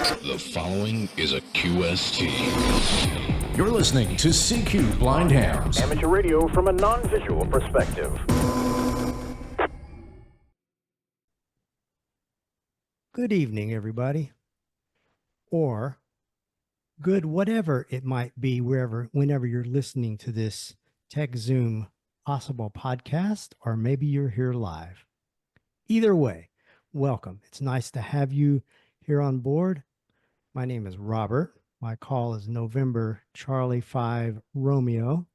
The following is a QST. You're listening to CQ Blind Hams. Amateur radio from a non-visual perspective. Good evening, everybody. Or good whatever it might be, whenever you're listening to this Tech Zoom possible podcast, or maybe you're here live. Either way, welcome. It's nice to have you here on board. My name is Robert. My call is November Charlie 5 Romeo.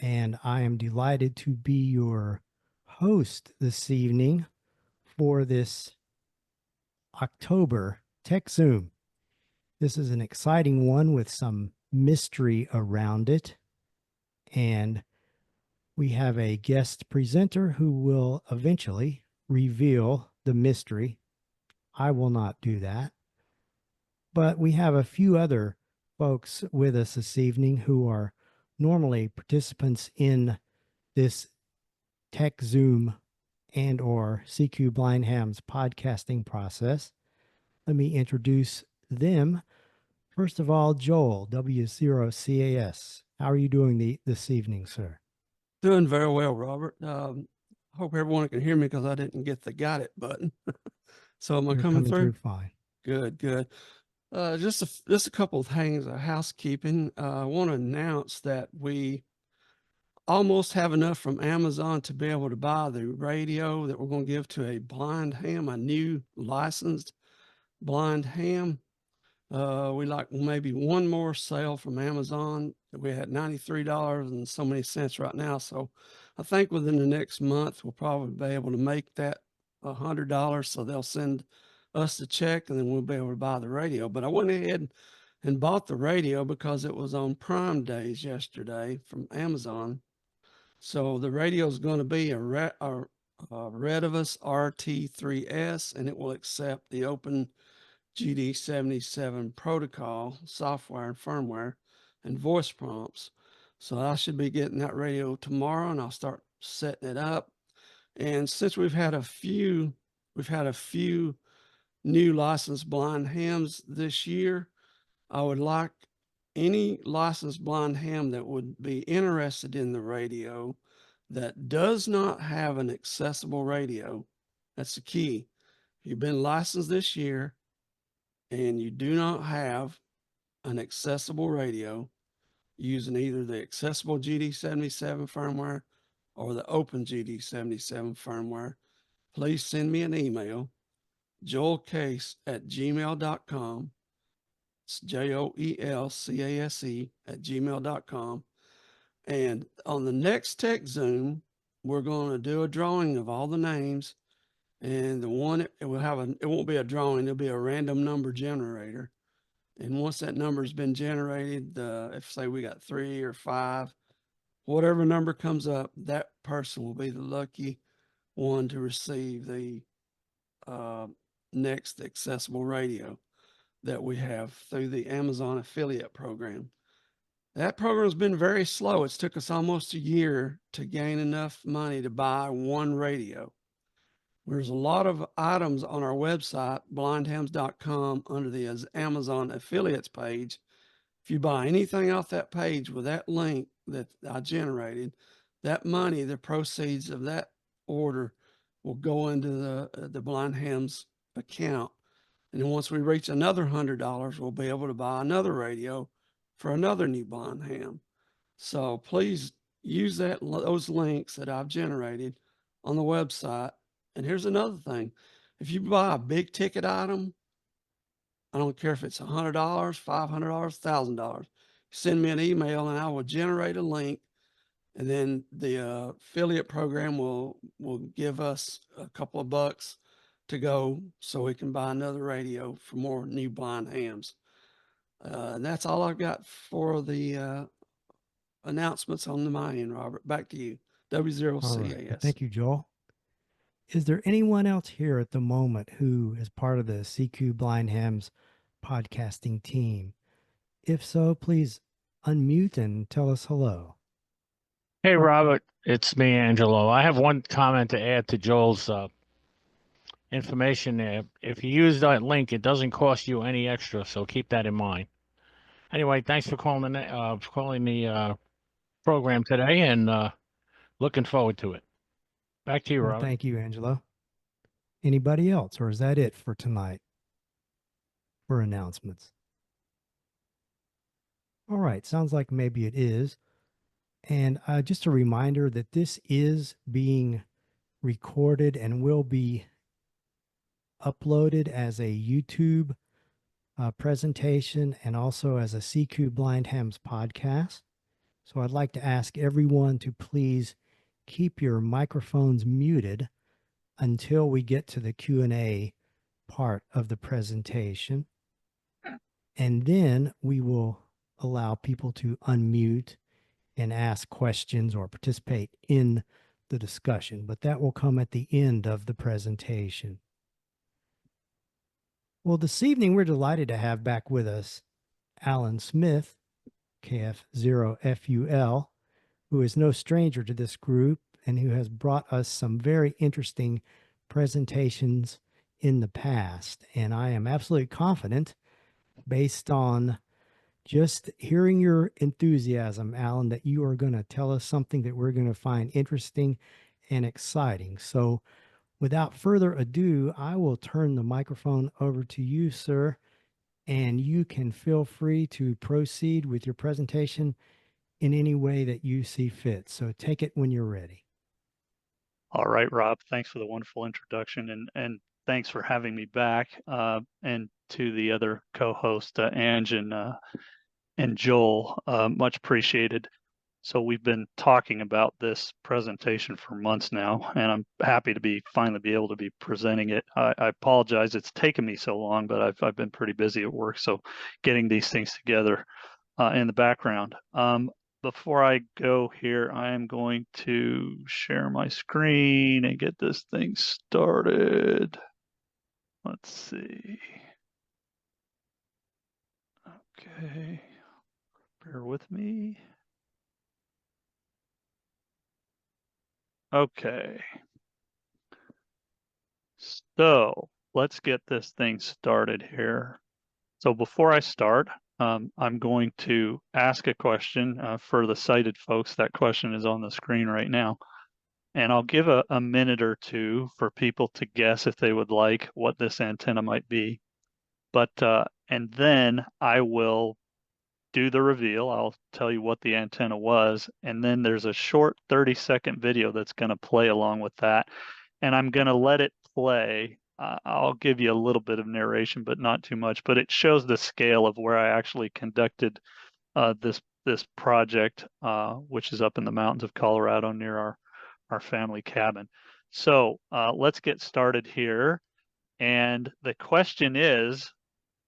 And I am delighted to be your host this evening for this October Tech Zoom. This is an exciting one with some mystery around it. And we have a guest presenter who will eventually reveal the mystery. I will not do that. But we have a few other folks with us this evening who are normally participants in this Tech Zoom and or CQ Blind Hams podcasting process. Let me introduce them. First of all, Joel, W0CAS. How are you doing this evening, sir? Doing very well, Robert. Hope everyone can hear me because I didn't get the got it button. So am I coming through? Fine. Good. Just a couple of things of housekeeping. I want to announce that we almost have enough from Amazon to be able to buy the radio that we're going to give to a blind ham, a new licensed blind ham. We like maybe one more sale from Amazon. We had $93 and so many cents right now. So I think within the next month, we'll probably be able to make that $100. So they'll send us the check and then we'll be able to buy the radio. But I went ahead and bought the radio because it was on Prime Days yesterday from Amazon. So the radio is going to be a Redivus RT3S, and it will accept the open GD77 protocol software and firmware and voice prompts. So I should be getting that radio tomorrow and I'll start setting it up. And since we've had a few new licensed blind hams this year, I would like any licensed blind ham that would be interested in the radio that does not have an accessible radio. That's the key. If you've been licensed this year and you do not have an accessible radio using either the accessible GD77 firmware or the open GD77 firmware, please send me an email, joelcase@gmail.com. It's JOELCASE@gmail.com. And on the next Tech Zoom, we're going to do a drawing of all the names. And the one, it won't be a drawing, it'll be a random number generator. And once that number has been generated, if say we got 3 or 5, whatever number comes up, that person will be the lucky one to receive the next accessible radio that we have through the Amazon affiliate program. That program has been very slow. It's took us almost a year to gain enough money to buy one radio. There's a lot of items on our website, blindhams.com, under the Amazon affiliates page. If you buy anything off that page with that link that I generated, that money, the proceeds of that order will go into the Blind Hams account. And then once we reach another $100, we'll be able to buy another radio for another new blind ham. So please use those links that I've generated on the website. And here's another thing. If you buy a big ticket item, I don't care if it's $100, $500, $1,000, send me an email and I will generate a link. And then the affiliate program will give us a couple of bucks to go so we can buy another radio for more new blind hams. And that's all I've got for the announcements on my end, Robert. Back to you. W0CAS. All right. Thank you, Joel. Is there anyone else here at the moment who is part of the CQ Blind Hams podcasting team? If so, please unmute and tell us hello. Hey, Robert, it's me, Angelo. I have one comment to add to Joel's information there. If you use that link, it doesn't cost you any extra, so keep that in mind. Anyway, thanks for calling the program today, and looking forward to it. Back to you, Well, Robert. thank you, Angelo. Anybody else, or is that it for tonight for announcements? All right, sounds like maybe it is. And just a reminder that this is being recorded and will be uploaded as a YouTube presentation and also as a CQ Blind Hams podcast. So I'd like to ask everyone to please keep your microphones muted until we get to the Q&A part of the presentation. And then we will allow people to unmute and ask questions or participate in the discussion, but that will come at the end of the presentation. Well, this evening we're delighted to have back with us Allan Smith, KF0FUL, who is no stranger to this group and who has brought us some very interesting presentations in the past. And I am absolutely confident, based on just hearing your enthusiasm, Allan, that you are going to tell us something that we're going to find interesting and exciting. So without further ado, I will turn the microphone over to you, sir, and you can feel free to proceed with your presentation in any way that you see fit. So take it when you're ready. All right, Rob, thanks for the wonderful introduction, and thanks for having me back, and to the other co-host, Ange and Joel, much appreciated. So we've been talking about this presentation for months now, and I'm happy to finally be able to be presenting it. I apologize it's taken me so long, but I've been pretty busy at work, so getting these things together in the background. Before I go here, I am going to share my screen and get this thing started. Let's see. Okay, bear with me. Okay. So let's get this thing started here. So before I start, I'm going to ask a question for the sighted folks. That question is on the screen right now. And I'll give a minute or two for people to guess if they would like what this antenna might be. But and then I will do the reveal. I'll tell you what the antenna was. And then there's a short 30-second video that's going to play along with that. And I'm going to let it play. I'll give you a little bit of narration, but not too much. But it shows the scale of where I actually conducted this project, which is up in the mountains of Colorado near our family cabin. So let's get started here. And the question is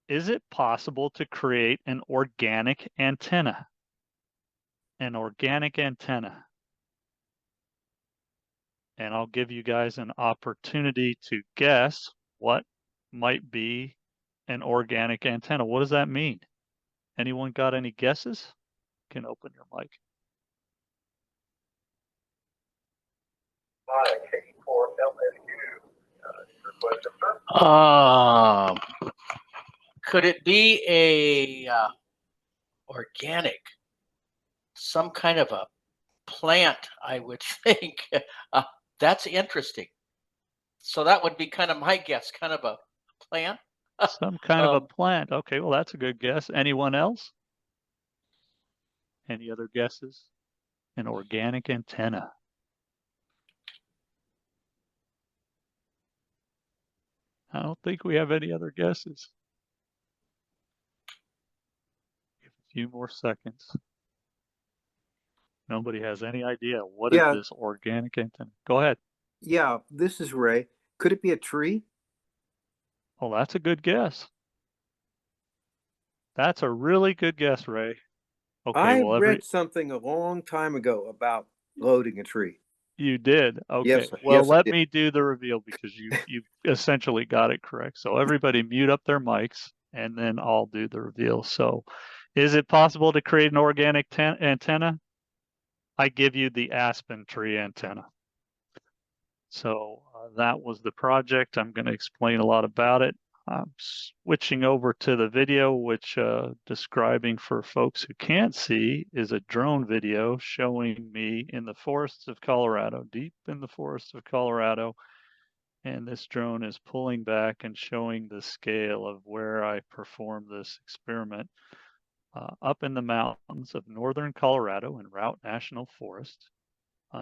it possible to create an organic antenna? An organic antenna. And I'll give you guys an opportunity to guess what might be an organic antenna. What does that mean? Anyone got any guesses? You can open your mic. Could it be a organic, some kind of a plant? I would think that's interesting. So that would be kind of my guess, kind of a plant. Some kind of a plant. Okay, well, that's a good guess. Anyone else? Any other guesses? An organic antenna. I don't think we have any other guesses. Give a few more seconds. Nobody has any idea. What is this organic antenna? Go ahead. Yeah, this is Ray. Could it be a tree? Well, that's a good guess. That's a really good guess, Ray. Okay, I read something a long time ago about loading a tree. You did? Okay. Yes, well, yes, let me do the reveal because you essentially got it correct. So everybody mute up their mics and then I'll do the reveal. So is it possible to create an organic antenna? I give you the aspen tree antenna. So That was the project. I'm going to explain a lot about it. I'm switching over to the video, which describing for folks who can't see is a drone video showing me in the forests of Colorado, deep in the forests of Colorado. And this drone is pulling back and showing the scale of where I performed this experiment up in the mountains of northern Colorado in Route National Forest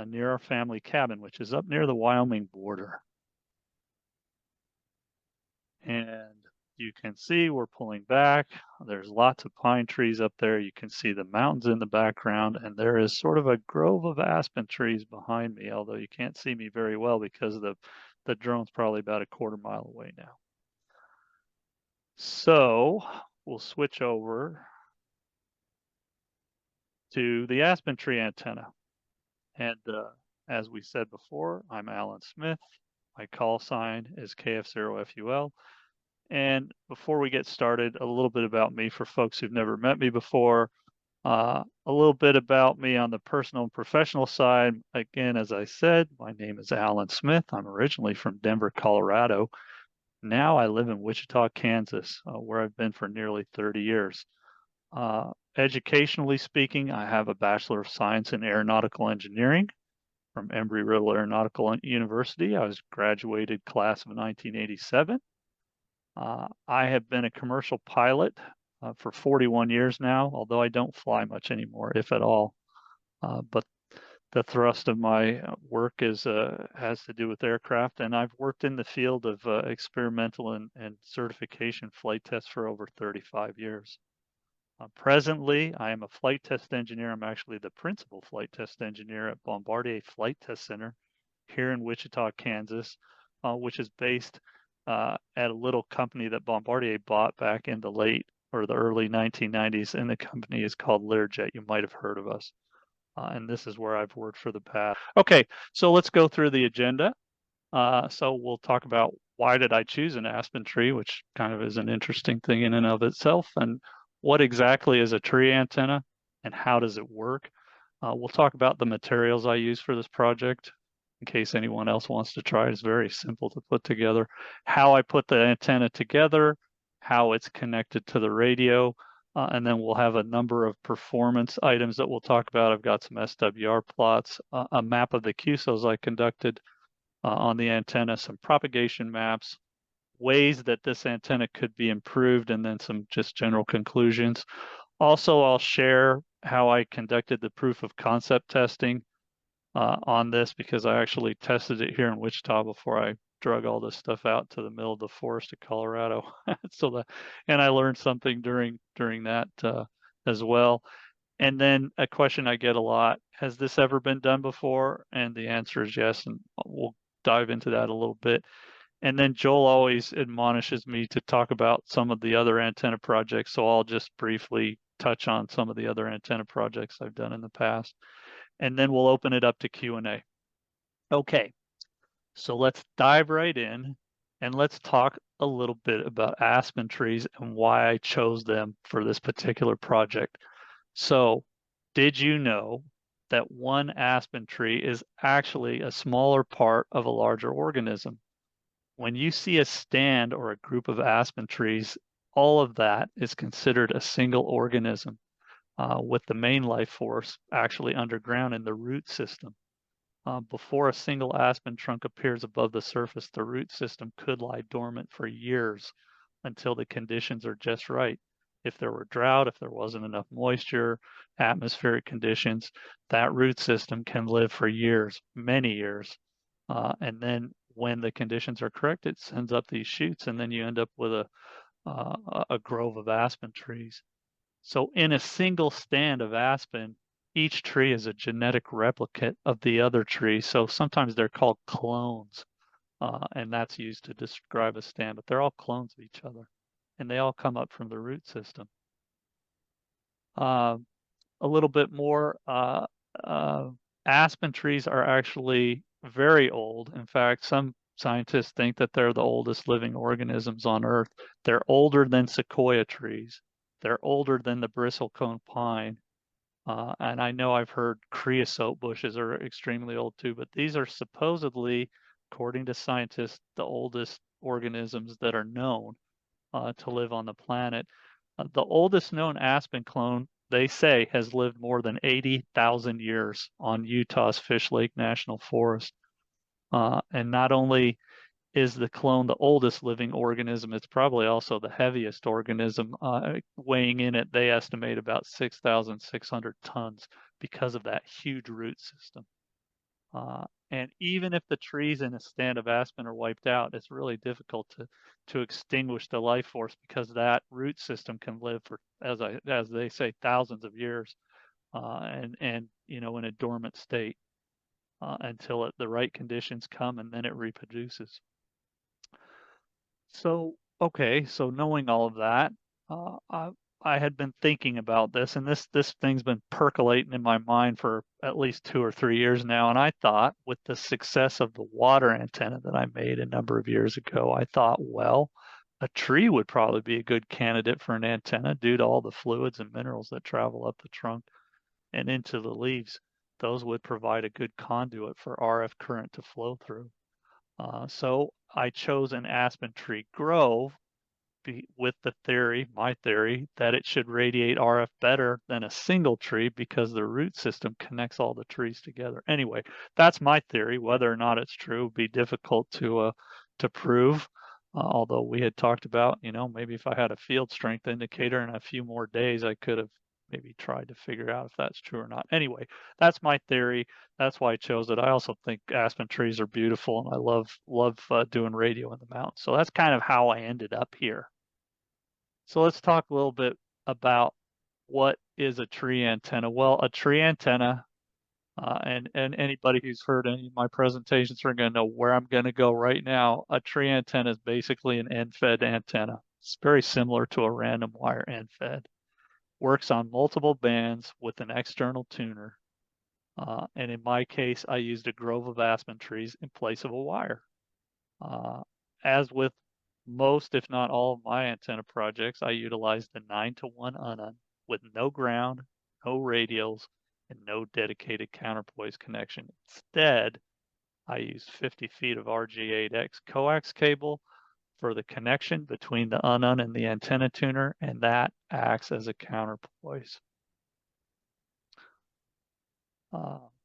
near our family cabin, which is up near the Wyoming border. And you can see we're pulling back. There's lots of pine trees up there. You can see the mountains in the background, and there is sort of a grove of aspen trees behind me, although you can't see me very well because the drone's probably about a quarter mile away now. So we'll switch over to the aspen tree antenna. And as we said before, I'm Allan Smith. My call sign is KF0FUL. And before we get started, a little bit about me for folks who've never met me before. A little bit about me on the personal and professional side. Again, as I said, my name is Allan Smith. I'm originally from Denver, Colorado. Now I live in Wichita, Kansas, where I've been for nearly 30 years. Educationally speaking, I have a Bachelor of Science in Aeronautical Engineering from Embry-Riddle Aeronautical University. I was graduated class of 1987. I have been a commercial pilot for 41 years now, although I don't fly much anymore, if at all. But the thrust of my work is has to do with aircraft, and I've worked in the field of experimental and certification flight tests for over 35 years. Presently, I am a flight test engineer. I'm actually the principal flight test engineer at Bombardier Flight Test Center here in Wichita, Kansas, which is based at a little company that Bombardier bought back in the late or the early 1990s, and the company is called Learjet. You might have heard of us. And this is where I've worked for the past. Okay, so let's go through the agenda. So we'll talk about why did I choose an aspen tree, which kind of is an interesting thing in and of itself, and what exactly is a tree antenna and how does it work. We'll talk about the materials I use for this project in case anyone else wants to try it. It's very simple to put together. How I put the antenna together, how it's connected to the radio, and then we'll have a number of performance items that we'll talk about. I've got some SWR plots, a map of the QSOs I conducted on the antenna, some propagation maps, ways that this antenna could be improved, and then some just general conclusions. Also, I'll share how I conducted the proof of concept testing on this, because I actually tested it here in Wichita before I drug all this stuff out to the middle of the forest of Colorado. And I learned something during that as well. And then a question I get a lot, has this ever been done before? And the answer is yes, and we'll dive into that a little bit. And then Joel always admonishes me to talk about some of the other antenna projects, so I'll just briefly touch on some of the other antenna projects I've done in the past. And then we'll open it up to Q&A. Okay, so let's dive right in and let's talk a little bit about aspen trees and why I chose them for this particular project. So, did you know that one aspen tree is actually a smaller part of a larger organism? When you see a stand or a group of aspen trees, all of that is considered a single organism, with the main life force actually underground in the root system. Before a single aspen trunk appears above the surface, the root system could lie dormant for years until the conditions are just right. If there were drought, if there wasn't enough moisture, atmospheric conditions, that root system can live for years, many years. And then when the conditions are correct, it sends up these shoots, and then you end up with a grove of aspen trees. So in a single stand of aspen, each tree is a genetic replicate of the other tree. So sometimes they're called clones, and that's used to describe a stand, but they're all clones of each other, and they all come up from the root system. A little bit more, aspen trees are actually very old. In fact, some scientists think that they're the oldest living organisms on Earth. They're older than sequoia trees. They're older than the bristlecone pine. And I know I've heard creosote bushes are extremely old too, but these are supposedly according to scientists, the oldest organisms that are known to live on the planet. The oldest known aspen clone, they say, has lived more than 80,000 years on Utah's Fish Lake National Forest. And not only is the clone the oldest living organism, it's probably also the heaviest organism, weighing in at, they estimate, about 6,600 tons because of that huge root system. And even if the trees in a stand of aspen are wiped out, it's really difficult to extinguish the life force, because that root system can live for, as they say, thousands of years, and you know, in a dormant state until the right conditions come, and then it reproduces. So, okay, so knowing all of that, I had been thinking about this, and this thing's been percolating in my mind for at least 2 or 3 years now. And I thought, with the success of the water antenna that I made a number of years ago, I thought, well, a tree would probably be a good candidate for an antenna due to all the fluids and minerals that travel up the trunk and into the leaves. Those would provide a good conduit for RF current to flow through. So I chose an aspen tree grove with the theory, my theory, that it should radiate RF better than a single tree because the root system connects all the trees together. Anyway, that's my theory. Whether or not it's true would be difficult to prove. Although we had talked about, you know, maybe if I had a field strength indicator and a few more days, I could have maybe tried to figure out if that's true or not. Anyway, that's my theory. That's why I chose it. I also think aspen trees are beautiful, and I love doing radio in the mountains. So that's kind of how I ended up here. So let's talk a little bit about what is a tree antenna. Well, a tree antenna, and anybody who's heard any of my presentations are going to know where I'm going to go right now. A tree antenna is basically an end-fed antenna. It's very similar to a random wire end-fed. Works on multiple bands with an external tuner. And in my case, I used a grove of aspen trees in place of a wire. As with most, if not all, of my antenna projects, I utilized the 9-to-1 UNUN with no ground, no radials, and no dedicated counterpoise connection. Instead, I used 50 feet of RG8X coax cable for the connection between the UNUN and the antenna tuner, and that acts as a counterpoise.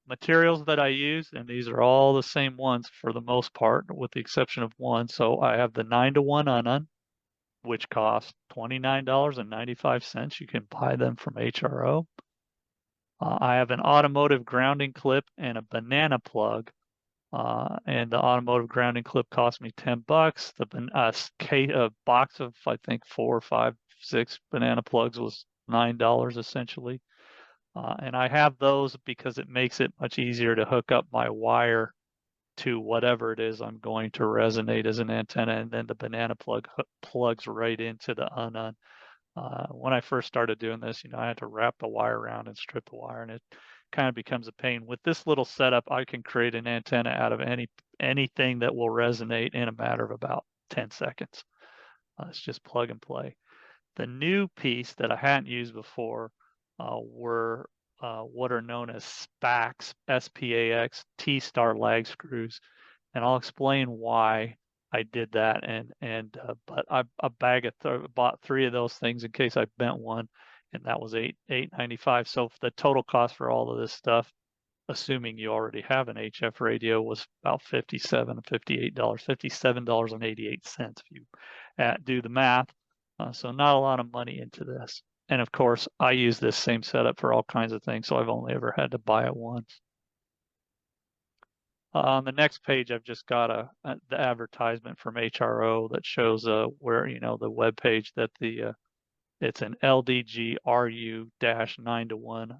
Materials that I use, and these are all the same ones for the most part, with the exception of one. So I have the 9-to-1 UNUN, which costs $29.95. You can buy them from HRO. I have an automotive grounding clip and a banana plug. And the automotive grounding clip cost me $10. The box of, I think, 4 or 5, 6 banana plugs was $9 essentially. And I have those because it makes it much easier to hook up my wire to whatever it is I'm going to resonate as an antenna, and then the banana plug plugs right into the UNUN. When I first started doing this, you know, I had to wrap the wire around and strip the wire, and it kind of becomes a pain. With this little setup, I can create an antenna out of anything that will resonate in a matter of about 10 seconds. It's just plug and play. The new piece that I hadn't used before were what are known as SPAX, S-P-A-X, T-star lag screws, and I'll explain why I did that. But I bought 3 of those things in case I bent one, and that was $8.95. So the total cost for all of this stuff, assuming you already have an HF radio, was about $57.88 if you do the math. So not a lot of money into this. And of course, I use this same setup for all kinds of things, so I've only ever had to buy it once. On the next page, I've just got the advertisement from HRO that shows where, you know, the web page that it's an LDG RU-9-to-1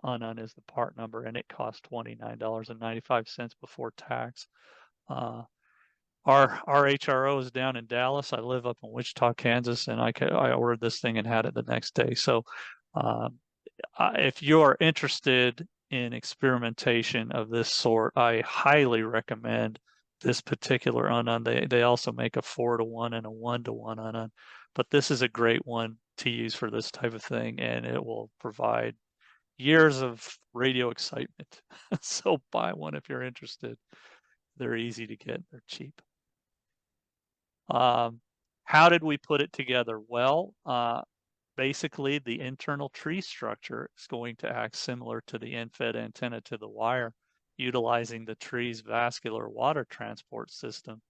UNUN is the part number, and it costs $29.95 before tax. Our HRO is down in Dallas. I live up in Wichita, Kansas, and I ordered this thing and had it the next day. So if you're interested in experimentation of this sort, I highly recommend this particular UNUN. They also make a 4-to-1 and a 1-to-1 UNUN, but this is a great one to use for this type of thing, and it will provide years of radio excitement. So buy one if you're interested. They're easy to get. They're cheap. How did we put it together? Well, basically the internal tree structure is going to act similar to the end-fed antenna to the wire, utilizing the tree's vascular water transport system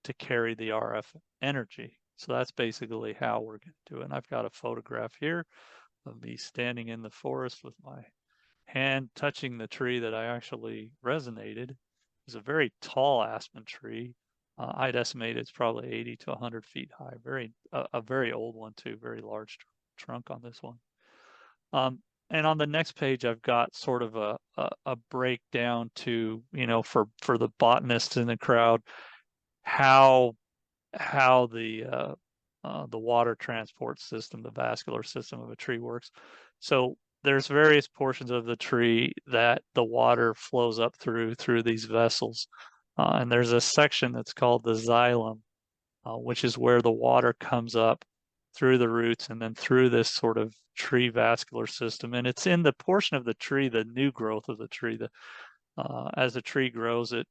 to carry the RF energy. So that's basically how we're going to do it. And I've got a photograph here of me standing in the forest with my hand touching the tree that I actually resonated. It's a very tall aspen tree. I'd estimate it's probably 80 to 100 feet high. A very old one too. Very large trunk on this one. And on the next page, I've got sort of a breakdown to, you know, for the botanists in the crowd, how the water transport system, the vascular system of a tree works. So there's various portions of the tree that the water flows up through these vessels. And there's a section that's called the xylem, which is where the water comes up through the roots and then through this sort of tree vascular system. And it's in the portion of the tree, the new growth of the tree. As the tree grows, it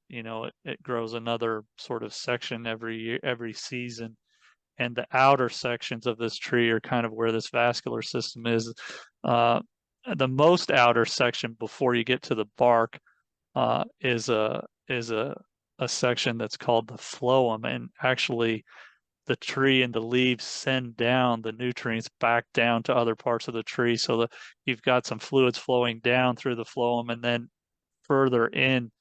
grows another sort of section every year, every season. And the outer sections of this tree are kind of where this vascular system is. The most outer section before you get to the bark is a section that's called the phloem, and actually the tree and the leaves send down the nutrients back down to other parts of the tree, so that you've got some fluids flowing down through the phloem, and then further in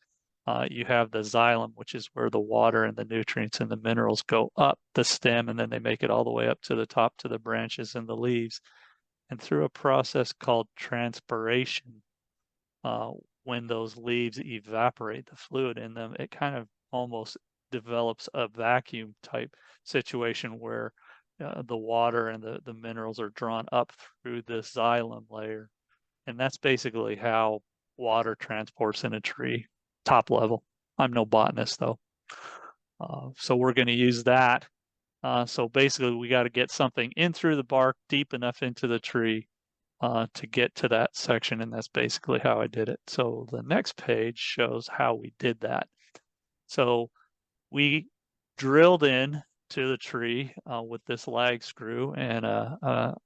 you have the xylem, which is where the water and the nutrients and the minerals go up the stem, and then they make it all the way up to the top to the branches and the leaves. And through a process called transpiration, when those leaves evaporate the fluid in them, it kind of almost develops a vacuum type situation where the water and the minerals are drawn up through this xylem layer. And that's basically how water transports in a tree, top level. I'm no botanist though. So we're going to use that. So basically we got to get something in through the bark deep enough into the tree to get to that section, and that's basically how I did it. So the next page shows how we did that. So we drilled in to the tree with this lag screw and a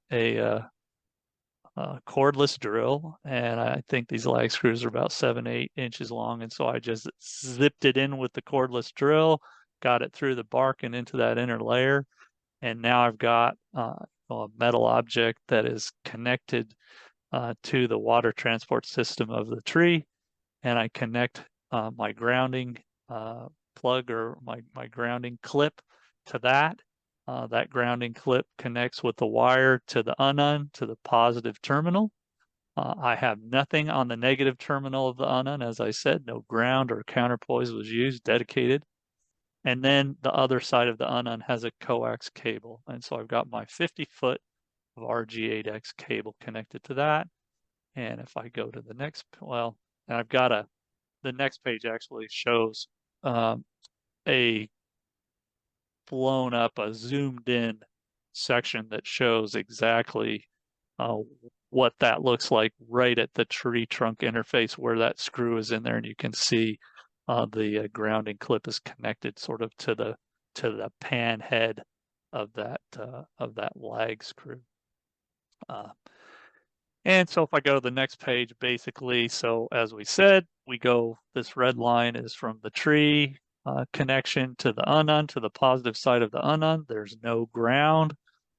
cordless drill, and I think these lag screws are about 7-8 inches long, and so I just zipped it in with the cordless drill, got it through the bark and into that inner layer, and now I've got a metal object that is connected to the water transport system of the tree, and I connect my grounding plug or my grounding clip to that. That grounding clip connects with the wire to the unun, to the positive terminal. I have nothing on the negative terminal of the unun. As I said, no ground or counterpoise was used, dedicated. And then the other side of the unun has a coax cable. And so I've got my 50-foot of RG8X cable connected to that. And if I go to the next, well, and I've got the next page actually shows a blown up, a zoomed in section that shows exactly what that looks like right at the tree trunk interface where that screw is in there, and you can see the grounding clip is connected sort of to the pan head of that lag screw. And so if I go to the next page, basically, so as we said, this red line is from the tree connection to the unun, to the positive side of the unun. There's no ground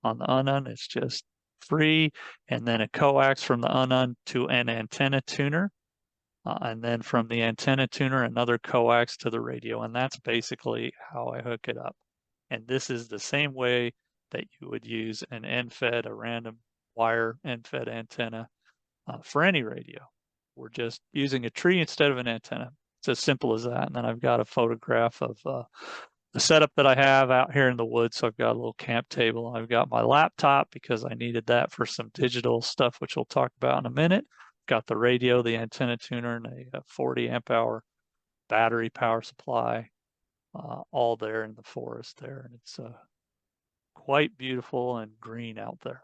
on the unun, it's just free. And then a coax from the unun to an antenna tuner. And then from the antenna tuner, another coax to the radio. And that's basically how I hook it up. And this is the same way that you would use an end-fed, a random wire end-fed antenna for any radio. We're just using a tree instead of an antenna. It's as simple as that. And then I've got a photograph of the setup that I have out here in the woods. So I've got a little camp table. I've got my laptop because I needed that for some digital stuff, which we'll talk about in a minute. Got the radio, the antenna tuner, and a 40 amp hour battery power supply, all there in the forest there. And it's quite beautiful and green out there.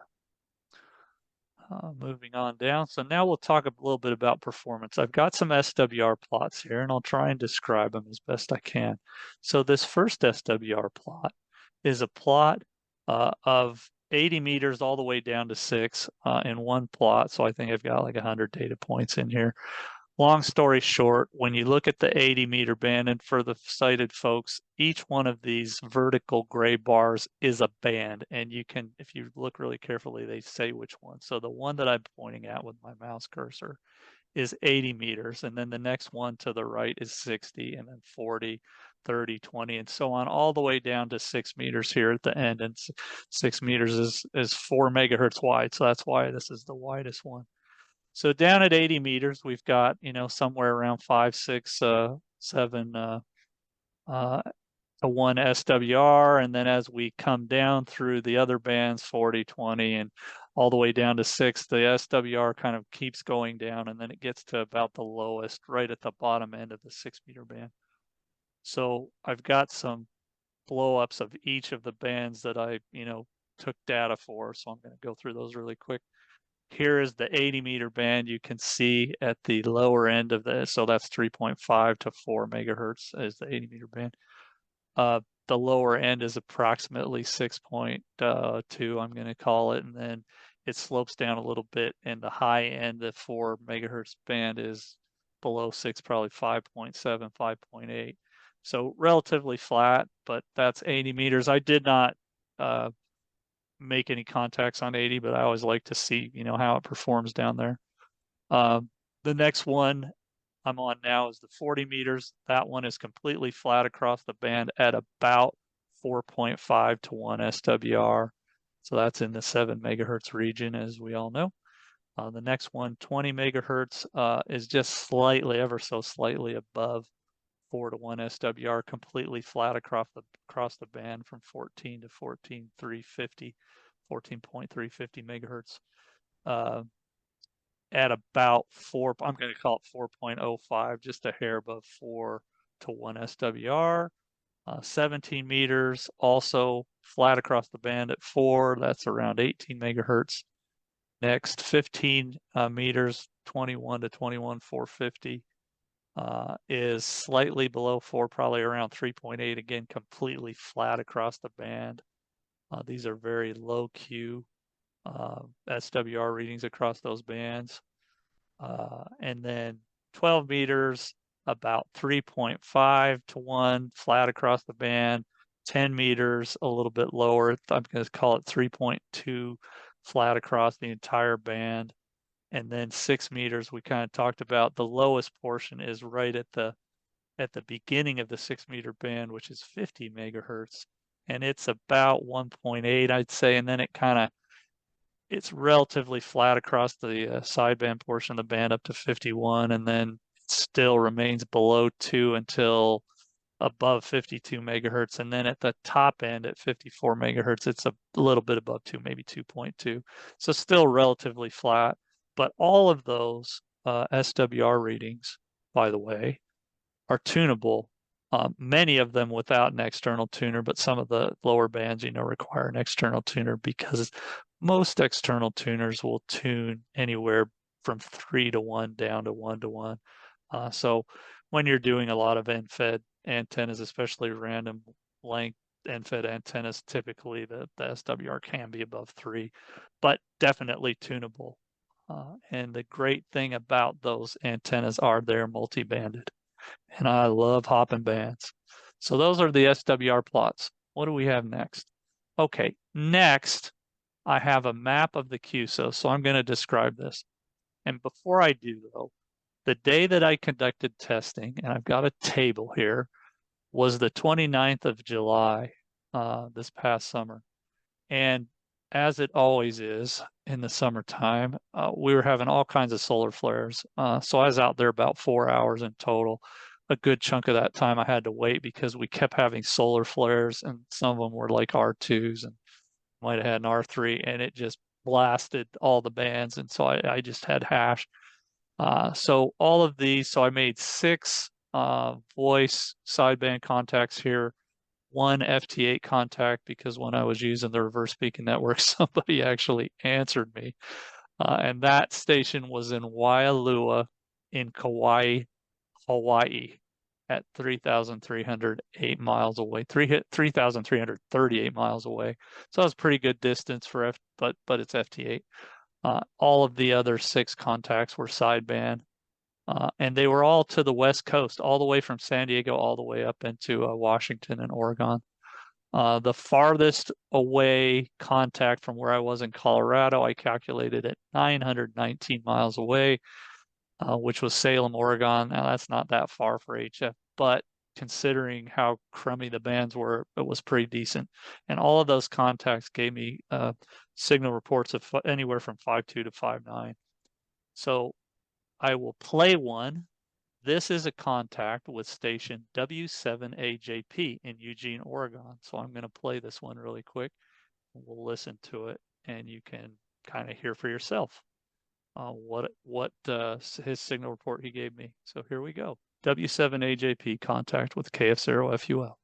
Moving on down. So now we'll talk a little bit about performance. I've got some SWR plots here, and I'll try and describe them as best I can. So this first SWR plot is a plot of 80 meters all the way down to 6 in one plot. So I think I've got like 100 data points in here. Long story short, when you look at the 80-meter band, and for the sighted folks, each one of these vertical gray bars is a band. And you can, if you look really carefully, they say which one. So the one that I'm pointing at with my mouse cursor is 80 meters. And then the next one to the right is 60, and then 40, 30, 20, and so on, all the way down to 6 meters here at the end. And 6 meters is 4 megahertz wide. So that's why this is the widest one. So down at 80 meters, we've got, somewhere around 5, 6, 7 to 1 SWR. And then as we come down through the other bands, 40, 20, and all the way down to 6, the SWR kind of keeps going down. And then it gets to about the lowest right at the bottom end of the 6-meter band. So I've got some blow-ups of each of the bands that I, took data for. So I'm going to go through those really quick. Here is the 80-meter band. You can see at the lower end of this, so that's 3.5 to 4 megahertz is the 80-meter band. The lower end is approximately 6.2, I'm going to call it, and then it slopes down a little bit, and the high end, the 4 megahertz band, is below 6, probably 5.7, 5.8. So relatively flat, but that's 80 meters. I did not make any contacts on 80, but I always like to see, how it performs down there. The next one I'm on now is the 40 meters. That one is completely flat across the band at about 4.5 to 1 SWR. So that's in the 7 megahertz region, as we all know. The next one, 20 megahertz, is just slightly, ever so slightly above 4 to 1 SWR, completely flat across the band from 14 to 14.350 megahertz. At about 4, I'm going to call it 4.05, just a hair above 4 to 1 SWR. 17 meters, also flat across the band at 4, that's around 18 megahertz. Next, 15 meters, 21 to 21, 450. Is slightly below 4, probably around 3.8, again, completely flat across the band. These are very low Q SWR readings across those bands. And then 12 meters, about 3.5 to 1, flat across the band. 10 meters, a little bit lower. I'm going to call it 3.2, flat across the entire band. And then 6 meters, we kind of talked about. The lowest portion is right at the beginning of the 6-meter band, which is 50 megahertz, and it's about 1.8, I'd say. And then it's relatively flat across the sideband portion of the band up to 51, and then it still remains below 2 until above 52 megahertz. And then at the top end at 54 megahertz, it's a little bit above 2, maybe 2.2. So still relatively flat. But all of those SWR readings, by the way, are tunable. Many of them without an external tuner, but some of the lower bands, require an external tuner, because most external tuners will tune anywhere from 3 to 1 down to 1 to 1. So when you're doing a lot of end-fed antennas, especially random length end-fed antennas, typically the SWR can be above 3, but definitely tunable. And the great thing about those antennas are they're multi-banded. And I love hopping bands. So those are the SWR plots. What do we have next? Okay, next I have a map of the QSO. So I'm going to describe this. And before I do, though, the day that I conducted testing, and I've got a table here, was the 29th of July this past summer. And as it always is in the summertime, we were having all kinds of solar flares. So I was out there about 4 hours in total. A good chunk of that time I had to wait because we kept having solar flares, and some of them were like R2s and might have had an R3, and it just blasted all the bands. And so I just had hash. So all of these, so I made 6 voice sideband contacts here, 1 FT8 contact, because when I was using the reverse speaking network, somebody actually answered me. And that station was in Waialua in Kauai, Hawaii, at 3,308 miles away, 3,338 miles away. So that's pretty good distance for but it's FT8. All of the other 6 contacts were sideband, and they were all to the West Coast, all the way from San Diego all the way up into Washington and Oregon. The farthest away contact from where I was in Colorado, I calculated at 919 miles away, which was Salem, Oregon. Now that's not that far for HF, but considering how crummy the bands were, it was pretty decent. And all of those contacts gave me signal reports of anywhere from 5.2 to 5.9. So I will play one. This is a contact with station W7AJP in Eugene, Oregon. So I'm going to play this one really quick. We'll listen to it, and you can kind of hear for yourself what his signal report he gave me. So here we go. W7AJP contact with KF0FUL.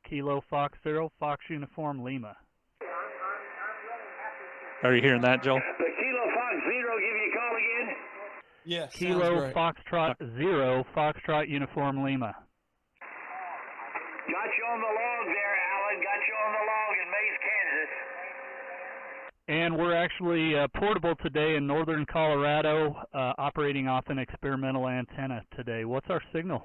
Kilo Fox 0, Fox Uniform Lima. Are you hearing that, Joel? The Kilo Fox 0 give you a call again? Yes. Kilo Foxtrot 0, Foxtrot Uniform Lima. Got you on the log there, Allan. Got you on the log in Mays, Kansas. And we're actually portable today in northern Colorado, operating off an experimental antenna today. What's our signal?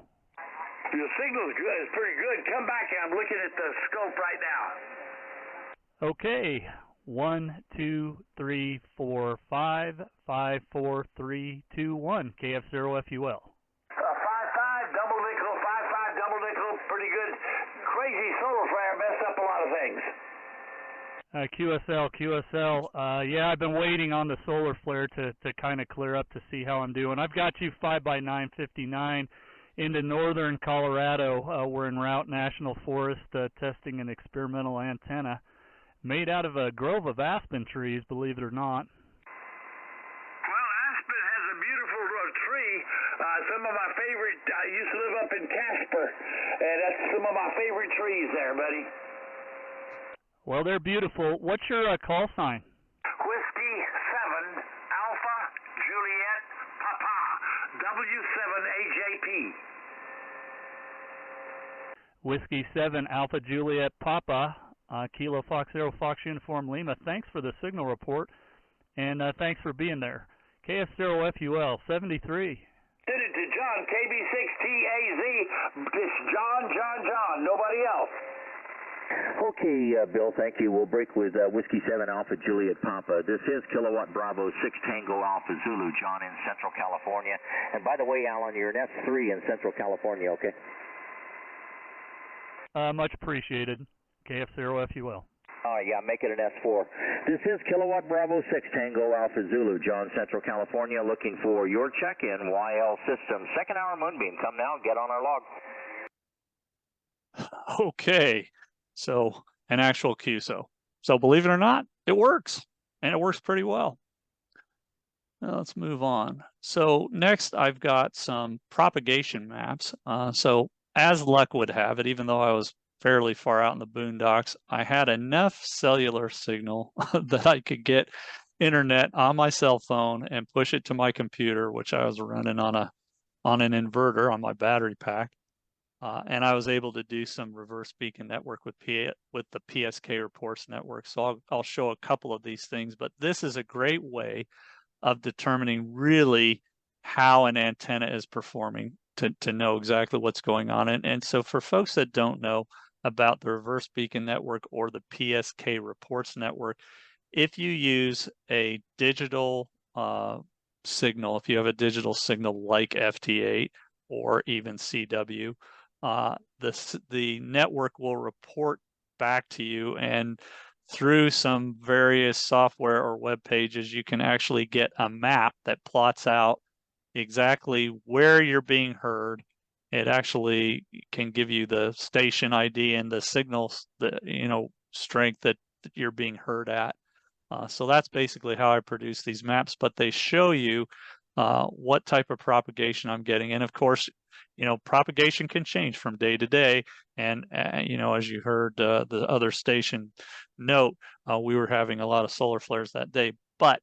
Your signal's good. It's pretty good. Come back here. I'm looking at the scope right now. Okay. 1, 2, 3, 4, 5, 5, 4, 3, 2, 1. KF0FUL. 5-5 double nickel, 5-5 double nickel. Pretty good. Crazy solar flare messed up a lot of things. QSL. Yeah, I've been waiting on the solar flare to kind of clear up to see how I'm doing. I've got you 5x959 into northern Colorado. We're in Route National Forest testing an experimental antenna made out of a grove of aspen trees, believe it or not. Well, aspen has a beautiful tree. Some of my favorite, I used to live up in Casper, and that's some of my favorite trees there, buddy. Well, they're beautiful. What's your call sign? Whiskey 7 Alpha Juliet Papa W7AJP. Whiskey 7 Alpha Juliet Papa, Kilo Fox 0 Fox Uniform Lima. Thanks for the signal report, and thanks for being there. KF0FUL 73. Send it to John, KB6TAZ. It's John. Nobody else. Okay, Bill, thank you. We'll break with Whiskey 7 Alpha Juliet Papa. This is Kilowatt Bravo 6 Tango Alpha Zulu, John in Central California. And by the way, Allan, you're an S3 in Central California, okay? Much appreciated. KF0FUL. All right, yeah, make it an S4. This is Kilowatt Bravo 6 Tango Alpha Zulu, John, Central California, looking for your check-in, YL system. Second hour Moonbeam. Come now, get on our log. Okay. So an actual QSO. So believe it or not, it works, and it works pretty well. Now let's move on. So next I've got some propagation maps. So as luck would have it, even though I was fairly far out in the boondocks, I had enough cellular signal that I could get internet on my cell phone and push it to my computer, which I was running on an inverter on my battery pack. And I was able to do some reverse beacon network with the PSK reports network. So I'll show a couple of these things, but this is a great way of determining really how an antenna is performing to know exactly what's going on. And so for folks that don't know about the reverse beacon network or the PSK reports network, if you use a digital signal, if you have a digital signal like FT8 or even CW, the network will report back to you, and through some various software or web pages, you can actually get a map that plots out exactly where you're being heard. It actually can give you the station ID and the signals, strength that you're being heard at. So that's basically how I produce these maps, but they show you what type of propagation I'm getting. And of course, propagation can change from day to day. And, as you heard the other station note, we were having a lot of solar flares that day. But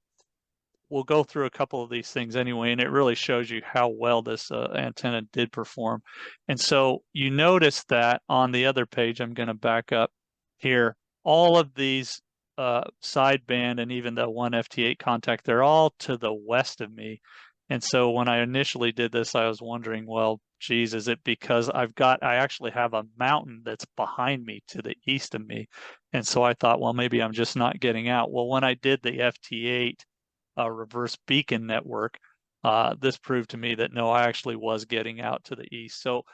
we'll go through a couple of these things anyway, and it really shows you how well this antenna did perform. And so you notice that on the other page, I'm going to back up here, all of these sideband and even the one FT8 contact, they're all to the west of me. And so when I initially did this, I was wondering, well, geez, is it because I actually have a mountain that's behind me to the east of me. And so I thought, well, maybe I'm just not getting out. Well, when I did the FT8 reverse beacon network, this proved to me that no, I actually was getting out to the east. So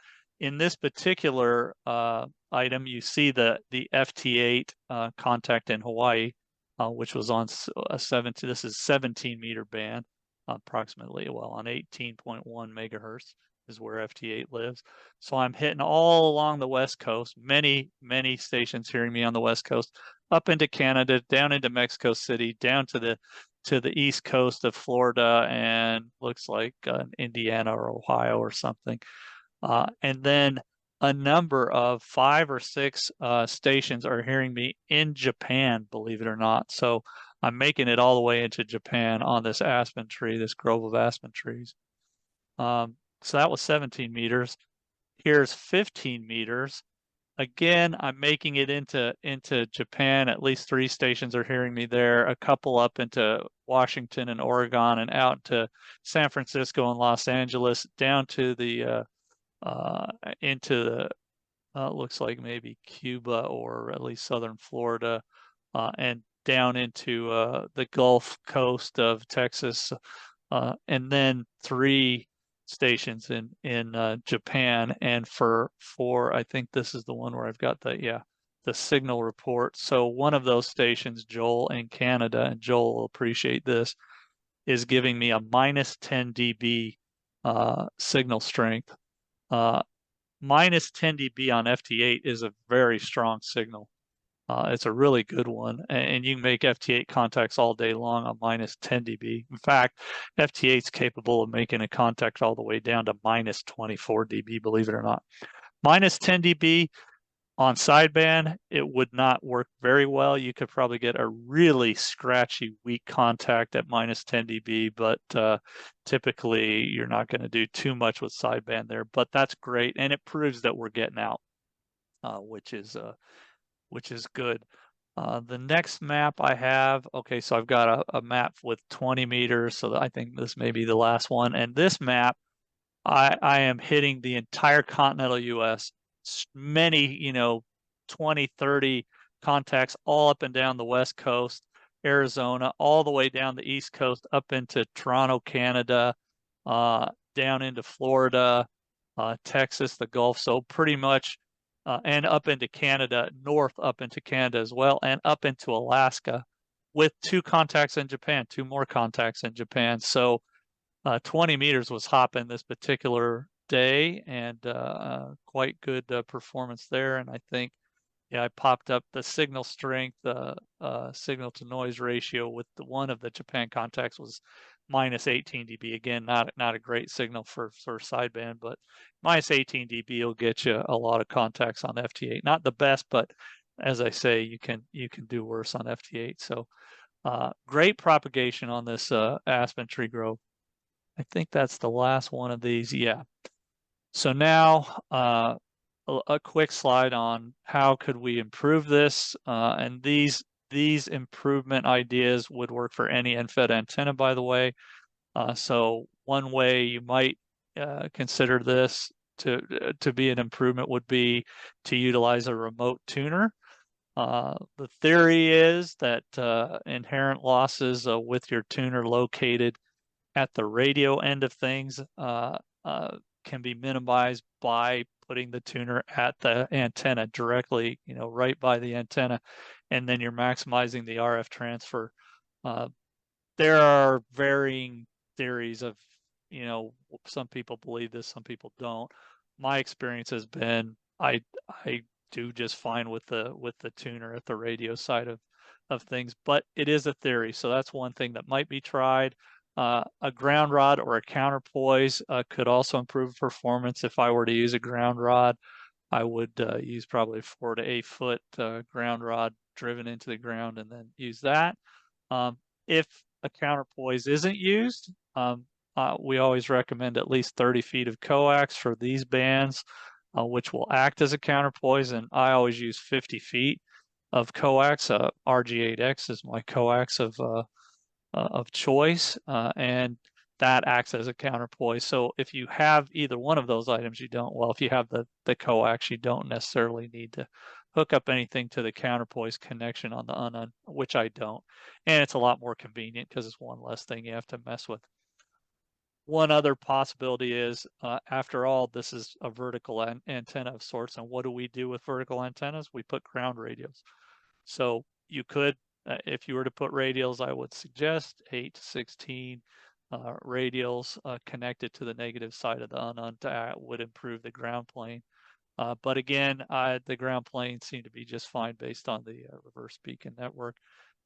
in this particular item, you see the FT8 contact in Hawaii, which was on this is 17 meter band, approximately, well, on 18.1 megahertz is where FT8 lives. So I'm hitting all along the West Coast, many stations hearing me on the West Coast, up into Canada, down into Mexico City, down to the east coast of Florida, and looks like Indiana or Ohio or something. And then a number of 5 or 6 stations are hearing me in Japan, believe it or not. So I'm making it all the way into Japan on this aspen tree, this grove of aspen trees. So that was 17 meters. Here's 15 meters. Again, I'm making it into Japan. At least 3 stations are hearing me there. A couple up into Washington and Oregon, and out to San Francisco and Los Angeles, down to the into the looks like maybe Cuba or at least southern Florida, and down into the Gulf Coast of Texas, and then 3 stations in Japan. And for I think this is the one where I've got the signal report. So one of those stations, Joel in Canada, and Joel will appreciate this, is giving me a minus 10 dB signal strength. Minus 10 dB on FT8 is a very strong signal. It's a really good one, and you can make FT8 contacts all day long on minus 10 dB. In fact, FT8 is capable of making a contact all the way down to minus 24 dB, believe it or not. Minus 10 dB on sideband, it would not work very well. You could probably get a really scratchy, weak contact at minus 10 dB, but typically you're not going to do too much with sideband there. But that's great, and it proves that we're getting out, which is good. The next map I have, okay, so I've got a map with 20 meters, so I think this may be the last one. And this map, I am hitting the entire continental US, many, 20, 30 contacts all up and down the West Coast, Arizona, all the way down the East Coast, up into Toronto, Canada, down into Florida, Texas, the Gulf. So pretty much, and up into Canada, north up into Canada as well, and up into Alaska, with 2 contacts in Japan, 2 more contacts in Japan. So 20 meters was hopping this particular day, and quite good performance there. And I think, yeah, I popped up the signal strength, signal to noise ratio with one of the Japan contacts was minus 18 dB. Again, not a great signal for sideband, but minus 18 dB will get you a lot of contacts on FT8. Not the best, but as I say, you can do worse on FT8. So great propagation on this aspen tree grove. I think that's the last one of these. Yeah. So now a quick slide on how could we improve this, and these improvement ideas would work for any end-fed antenna, by the way. So one way you might consider this to be an improvement would be to utilize a remote tuner. The theory is that inherent losses with your tuner located at the radio end of things can be minimized by putting the tuner at the antenna directly, right by the antenna, and then you're maximizing the RF transfer. There are varying theories of, some people believe this, some people don't. My experience has been I do just fine with the tuner at the radio side of things, but it is a theory, so that's one thing that might be tried. A ground rod or a counterpoise could also improve performance. If I were to use a ground rod, I would use probably 4 to 8 foot ground rod driven into the ground and then use that. If a counterpoise isn't used, we always recommend at least 30 feet of coax for these bands, which will act as a counterpoise. And I always use 50 feet of coax. RG8X is my coax of choice, and that acts as a counterpoise. So if you have either one of those items, you don't, well, if you have the coax, you don't necessarily need to hook up anything to the counterpoise connection on the unun, which I don't. And it's a lot more convenient because it's one less thing you have to mess with. One other possibility is, after all, this is a vertical antenna of sorts. And what do we do with vertical antennas? We put ground radios. So you could, if you were to put radials, I would suggest 8 to 16 radials connected to the negative side of the unun would improve the ground plane. But again, the ground planes seem to be just fine based on the reverse beacon network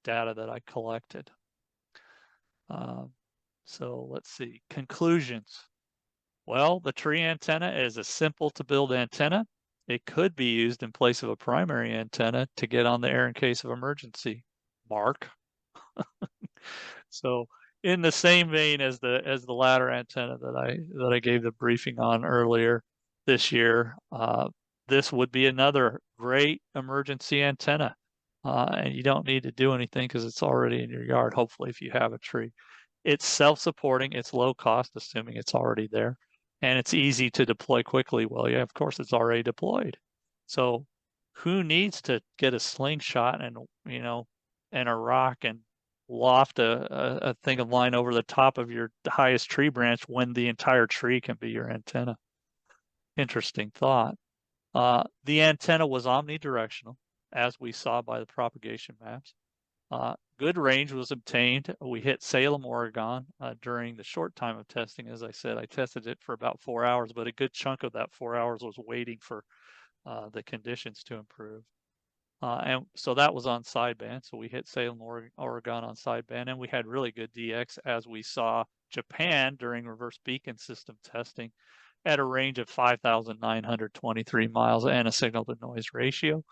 data that I collected. So let's see, conclusions. Well, the tree antenna is a simple to build antenna. It could be used in place of a primary antenna to get on the air in case of emergency. Mark. So in the same vein as the ladder antenna that I gave the briefing on earlier this year, this would be another great emergency antenna. And you don't need to do anything because it's already in your yard, hopefully, if you have a tree. It's self-supporting, it's low cost, assuming it's already there, and it's easy to deploy quickly. Well, yeah, of course, it's already deployed. So who needs to get a slingshot and, and a rock and loft a thing of line over the top of your highest tree branch when the entire tree can be your antenna? Interesting thought. The antenna was omnidirectional, as we saw by the propagation maps. Good range was obtained. We hit Salem, Oregon during the short time of testing. As I said, I tested it for about 4 hours, but a good chunk of that 4 hours was waiting for the conditions to improve. And so that was on sideband. So we hit Salem, Oregon on sideband, and we had really good DX as we saw Japan during reverse beacon system testing at a range of 5,923 miles and a signal to noise ratio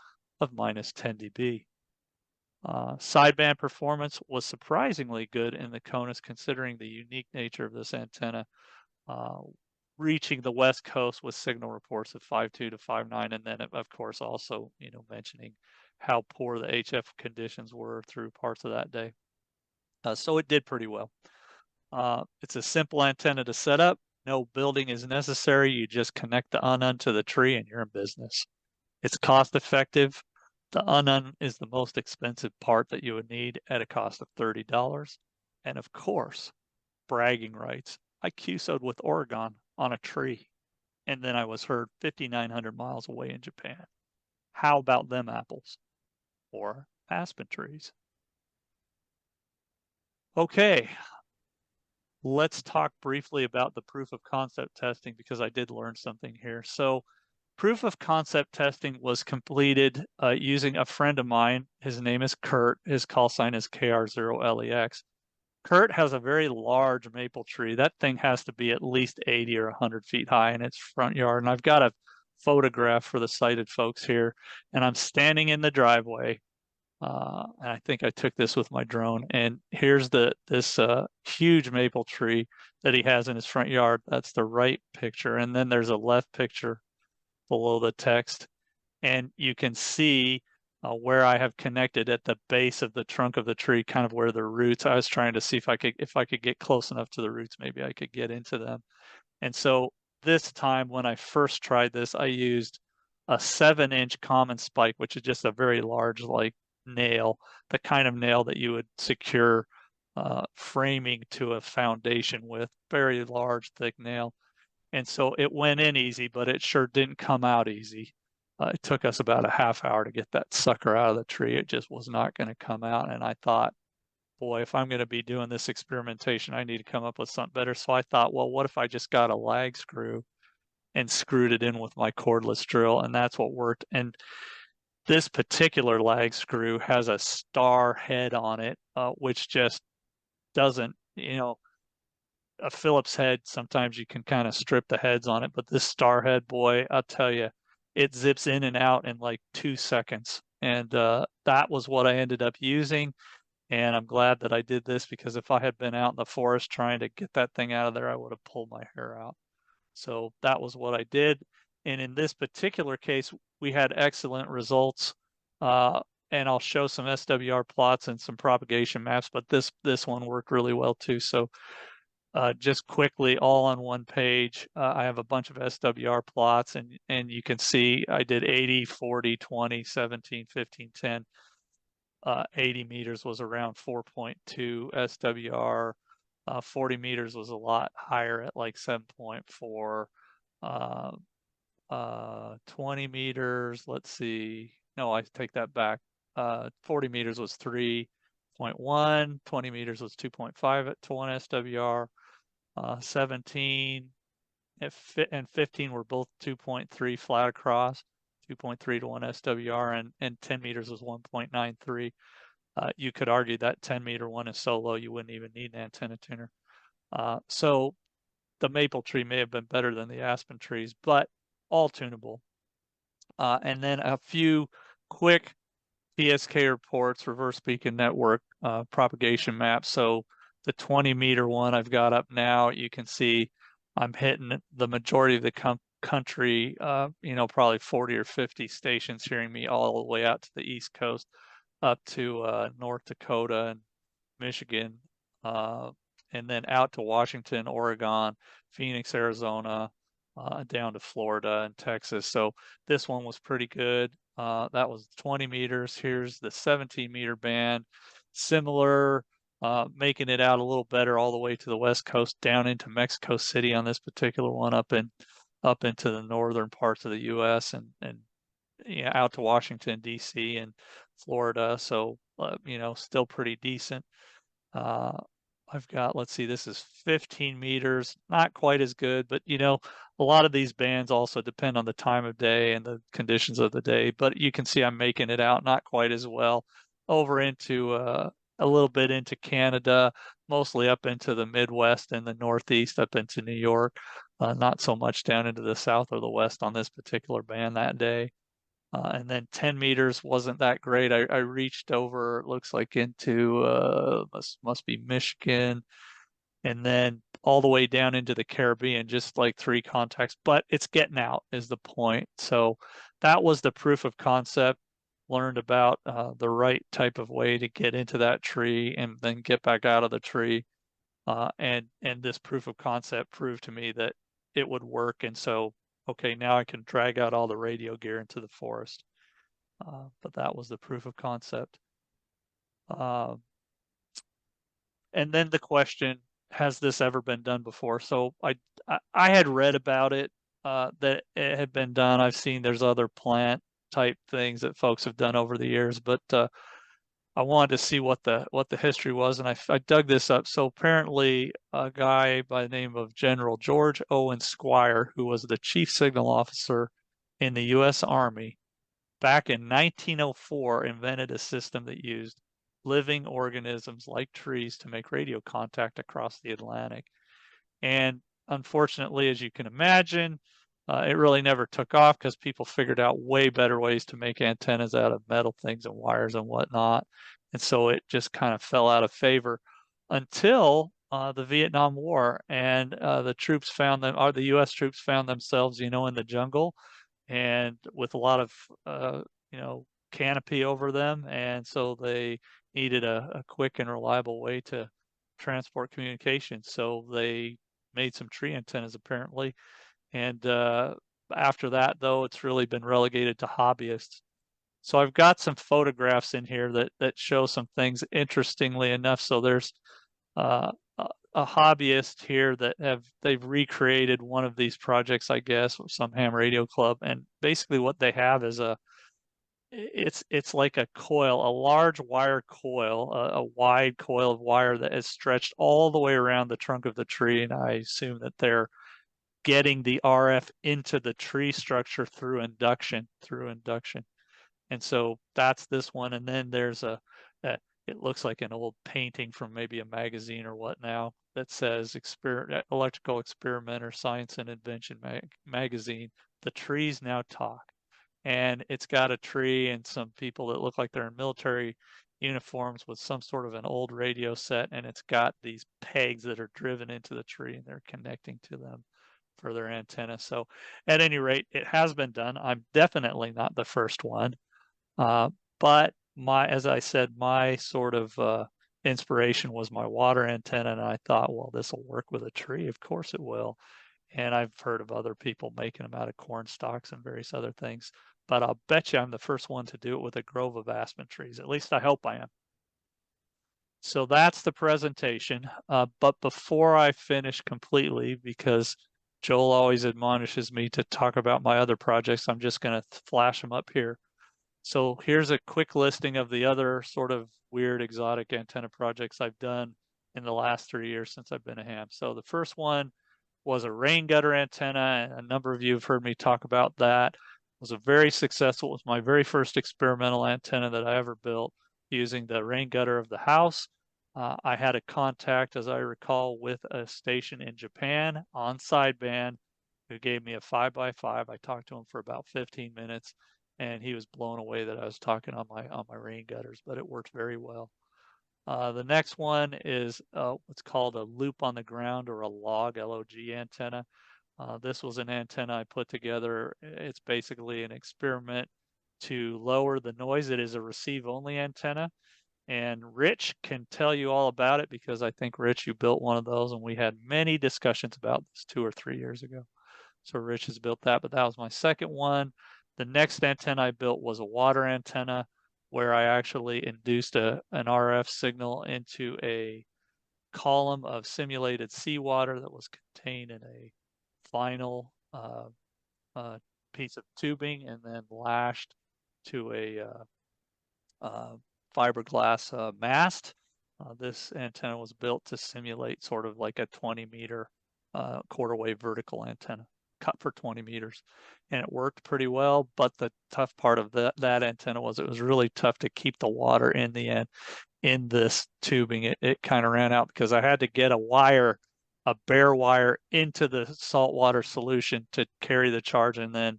of minus 10 dB. Sideband performance was surprisingly good in the CONUS considering the unique nature of this antenna, reaching the West Coast with signal reports of 5.2 to 5.9, and then of course also mentioning how poor the HF conditions were through parts of that day. So it did pretty well. It's a simple antenna to set up. No building is necessary. You just connect the unun to the tree and you're in business. It's cost effective. The unun is the most expensive part that you would need at a cost of $30. And of course, bragging rights. I QSO'd with Oregon on a tree, and then I was heard 5,900 miles away in Japan. How about them apples? Or aspen trees? Okay, let's talk briefly about the proof of concept testing because I did learn something here. So proof of concept testing was completed using a friend of mine. His name is Kurt. His call sign is KR0LEX. Kurt has a very large maple tree. That thing has to be at least 80 or 100 feet high in its front yard. And I've got a photograph for the sighted folks here. And I'm standing in the driveway. And I think I took this with my drone. And here's this huge maple tree that he has in his front yard. That's the right picture. And then there's a left picture below the text. And you can see where I have connected at the base of the trunk of the tree, kind of where the roots. I was trying to see if I could get close enough to the roots, maybe I could get into them. And so this time when I first tried this, I used a 7-inch common spike, which is just a very large nail, the kind of nail that you would secure framing to a foundation with, very large, thick nail. And so it went in easy, but it sure didn't come out easy. It took us about a half hour to get that sucker out of the tree. It just was not going to come out. And I thought, boy, if I'm going to be doing this experimentation, I need to come up with something better. So I thought, well, what if I just got a lag screw and screwed it in with my cordless drill? And that's what worked. And this particular lag screw has a star head on it, which just doesn't, a Phillips head, sometimes you can kind of strip the heads on it, but this star head, boy, I'll tell you, it zips in and out in like 2 seconds. And that was what I ended up using. And I'm glad that I did this, because if I had been out in the forest trying to get that thing out of there, I would have pulled my hair out. So that was what I did. And in this particular case, we had excellent results. And I'll show some SWR plots and some propagation maps, but this one worked really well too. So just quickly, all on one page, I have a bunch of SWR plots, and you can see I did 80, 40, 20, 17, 15, 10. 80 meters was around 4.2 SWR. 40 meters was a lot higher at like 7.4. 20 meters, let's see. No, I take that back. 40 meters was 3.1. 20 meters was 2.5 to 1 SWR. 17 and 15 were both 2.3 flat across, 2.3 to 1 SWR, and 10 meters was 1.93. You could argue that 10-meter one is so low you wouldn't even need an antenna tuner. So the maple tree may have been better than the aspen trees, but all tunable. And then a few quick PSK reports, reverse beacon network propagation maps. So the 20-meter one I've got up now, you can see I'm hitting the majority of the country, probably 40 or 50 stations hearing me all the way out to the East Coast, up to North Dakota and Michigan, and then out to Washington, Oregon, Phoenix, Arizona, down to Florida and Texas. So this one was pretty good. That was 20 meters. Here's the 17-meter band, similar, making it out a little better all the way to the West Coast, down into Mexico City on this particular one, up into the northern parts of the U.S. and out to Washington D.C. and Florida. So still pretty decent. I've got, let's see, this is 15 meters, not quite as good, but a lot of these bands also depend on the time of day and the conditions of the day, but you can see I'm making it out not quite as well over into a little bit into Canada, mostly up into the Midwest and the Northeast, up into New York, not so much down into the South or the West on this particular band that day. And then 10 meters wasn't that great. I reached over, it looks like into, must be Michigan, and then all the way down into the Caribbean, just like 3 contacts, but it's getting out is the point. So that was the proof of concept. Learned about the right type of way to get into that tree and then get back out of the tree. And this proof of concept proved to me that it would work. And so, okay, now I can drag out all the radio gear into the forest. But that was the proof of concept. And then the question, has this ever been done before? So I had read about it, that it had been done. I've seen there's other plant type things that folks have done over the years, but I wanted to see what the history was, and I dug this up. So apparently, a guy by the name of General George Owen Squire, who was the chief signal officer in the U.S. Army, back in 1904, invented a system that used living organisms like trees to make radio contact across the Atlantic. And unfortunately, as you can imagine, it really never took off because people figured out way better ways to make antennas out of metal things and wires and whatnot. And so it just kind of fell out of favor until the Vietnam War, and the troops found them, or the U.S. troops found themselves, in the jungle, and with a lot of canopy over them, and so they needed a quick and reliable way to transport communication. So they made some tree antennas apparently, and after that, though, it's really been relegated to hobbyists. So I've got some photographs in here that show some things, interestingly enough. So there's a hobbyist here that they've recreated one of these projects, I guess, with some ham radio club, and basically what they have is it's like a coil, a large wire coil, a wide coil of wire that is stretched all the way around the trunk of the tree, and I assume that they're getting the RF into the tree structure through induction. And so that's this one. And then there's it looks like an old painting from maybe a magazine or what now that says Electrical Experimenter Science and Invention magazine. The trees now talk. And it's got a tree and some people that look like they're in military uniforms with some sort of an old radio set, and it's got these pegs that are driven into the tree and they're connecting to them for their antenna. So at any rate, it has been done. I'm definitely not the first one. But as I said, my sort of inspiration was my water antenna, and I thought, well, this will work with a tree. Of course it will. And I've heard of other people making them out of corn stalks and various other things. But I'll bet you I'm the first one to do it with a grove of aspen trees. At least I hope I am. So that's the presentation. But before I finish completely, because Joel always admonishes me to talk about my other projects, I'm just going to flash them up here. So here's a quick listing of the other sort of weird exotic antenna projects I've done in the last 3 years since I've been a ham. So the first one was a rain gutter antenna, and a number of you have heard me talk about that. It was a very successful. It was my very first experimental antenna that I ever built using the rain gutter of the house. I had a contact, as I recall, with a station in Japan on sideband who gave me a 5x5. I talked to him for about 15 minutes, and he was blown away that I was talking on my rain gutters, but it worked very well. The next one is what's called a loop on the ground, or a log, LOG antenna. This was an antenna I put together. It's basically an experiment to lower the noise. It is a receive-only antenna. And Rich can tell you all about it, because I think, Rich, you built one of those, and we had many discussions about this 2 or 3 years ago. So Rich has built that, but that was my second one. The next antenna I built was a water antenna, where I actually induced an RF signal into a column of simulated seawater that was contained in a vinyl piece of tubing, and then lashed to a fiberglass mast. This antenna was built to simulate sort of like a 20-meter quarter wave vertical antenna, cut for 20 meters, and it worked pretty well. But the tough part of that antenna was it was really tough to keep the water in the end in this tubing. It kind of ran out because I had to get a bare wire into the saltwater solution to carry the charge and then